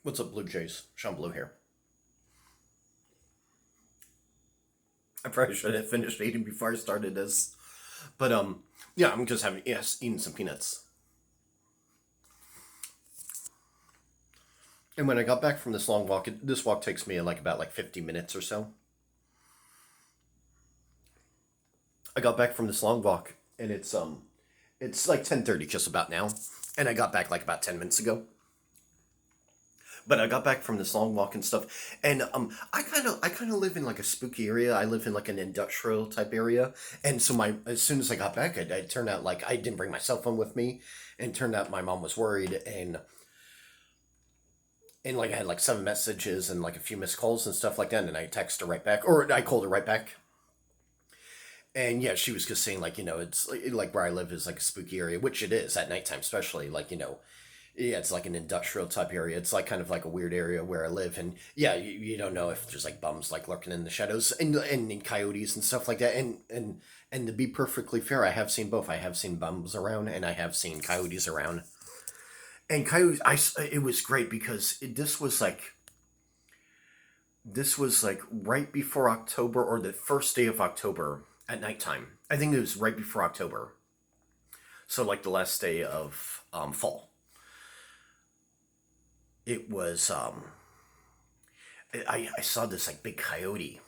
What's up, Blue Jays? Sean Blue here. I probably should have finished eating before I started this, but yeah, I'm just having eating some peanuts. And when I got back from this long walk, this walk takes me about 50 minutes or so. I got back from this long walk, and it's like 10:30 just about now, and I got back like about 10 minutes ago. But I got back from this long walk and stuff, and I kind of live in like a spooky area. I live in like an industrial type area, and so my as soon as I got back, it turned out like I didn't bring my cell phone with me, and it turned out my mom was worried, and like I had like 7 messages and like a few missed calls and stuff like that, and I texted her right back, or I called her right back, and yeah, she was just saying like it's like where I live is like a spooky area, which it is at nighttime, especially yeah, it's like an industrial type area. It's like kind of like a weird area where I live, and yeah, you don't know if there's like bums like lurking in the shadows and coyotes and stuff like that. And to be perfectly fair, I have seen both. I have seen bums around, and I have seen coyotes around. And coyotes, it was great because this was like right before October or the first day of October at nighttime. I think it was right before October, so like the last day of fall. It was I saw this like big coyote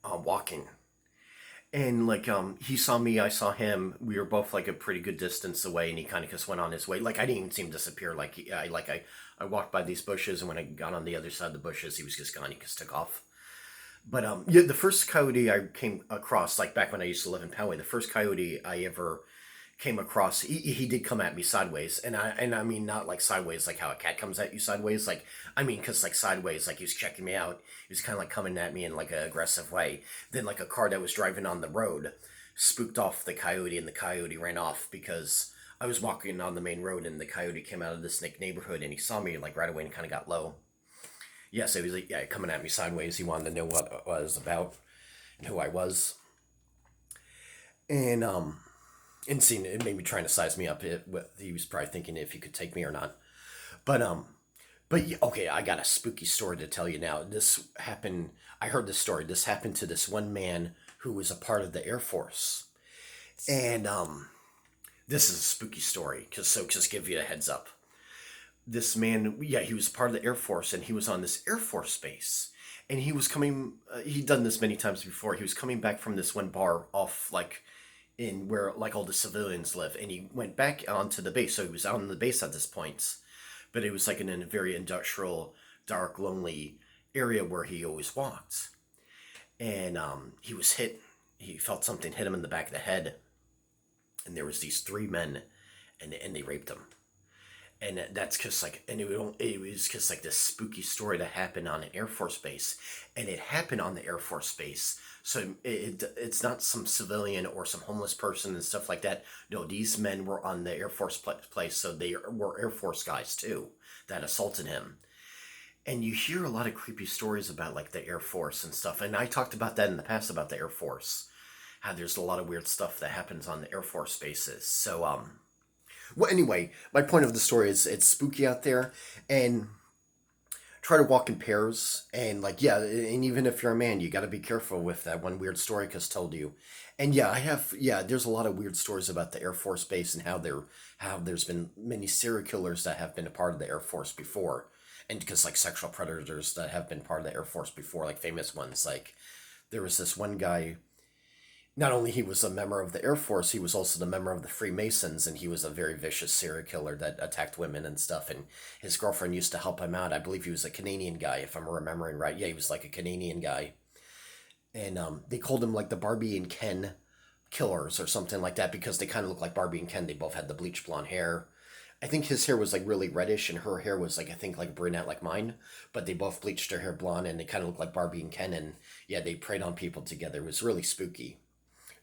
walking, and like he saw me, I saw him. We were both like a pretty good distance away, and he kind of just went on his way. Like I didn't even see him disappear. Like I walked by these bushes, and when I got on the other side of the bushes, he was just gone. He just took off. But yeah, the first coyote I came across, like back when I used to live in Poway, the first coyote I ever came across, he did come at me sideways, and I mean not like sideways like how a cat comes at you sideways, like I mean because like sideways, like he was checking me out. He was kind of like coming at me in like an aggressive way. Then like a car that was driving on the road spooked off the coyote, and the coyote ran off because I was walking on the main road, and the coyote came out of this neighborhood, and he saw me like right away and kind of got low. Yeah, so he was like, yeah, coming at me sideways. He wanted to know what I was about and who I was, and seeing it made me trying to size me up. He was probably thinking if he could take me or not. But but yeah, okay, I got a spooky story to tell you now. This happened. I heard this story. This happened to this one man who was a part of the Air Force, and this is a spooky story. Just give you a heads up. This man, yeah, he was part of the Air Force, and he was on this Air Force base, and he was coming. He'd done this many times before. He was coming back from this one bar off like in where like all the civilians live, and he went back onto the base. So he was on the base at this point, but it was like in a very industrial, dark, lonely area where he always walked. And he was hit. He felt something hit him in the back of the head, and there was these 3 men, and they raped him. And that's just like, and it was just like this spooky story that happened on an Air Force base, and it happened on the Air Force base. So it's not some civilian or some homeless person and stuff like that. No, these men were on the Air Force place, so they were Air Force guys too that assaulted him. And you hear a lot of creepy stories about like the Air Force and stuff. And I talked about that in the past about the Air Force, how there's a lot of weird stuff that happens on the Air Force bases. So well, anyway, my point of the story is it's spooky out there, and try to walk in pairs. And like, yeah, and even if you're a man, you got to be careful with that one weird story cause told you. And yeah, there's a lot of weird stories about the Air Force base and how there's been many serial killers that have been a part of the Air Force before, and because like sexual predators that have been part of the Air Force before, like famous ones. Like there was this one guy, not only he was a member of the Air Force, he was also the member of the Freemasons, and he was a very vicious serial killer that attacked women and stuff. And his girlfriend used to help him out. I believe he was a Canadian guy, if I'm remembering right. Yeah, he was like a Canadian guy, and they called him like the Barbie and Ken killers or something like that because they kind of looked like Barbie and Ken. They both had the bleach blonde hair. I think his hair was like really reddish, and her hair was like I think like brunette like mine, but they both bleached their hair blonde, and they kind of looked like Barbie and Ken. And yeah, they preyed on people together. It was really spooky.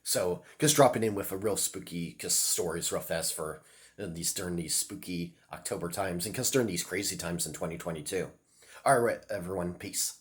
So just dropping in with a real spooky just stories real fast for these during these spooky October times and because during these crazy times in 2022. All right, everyone, peace.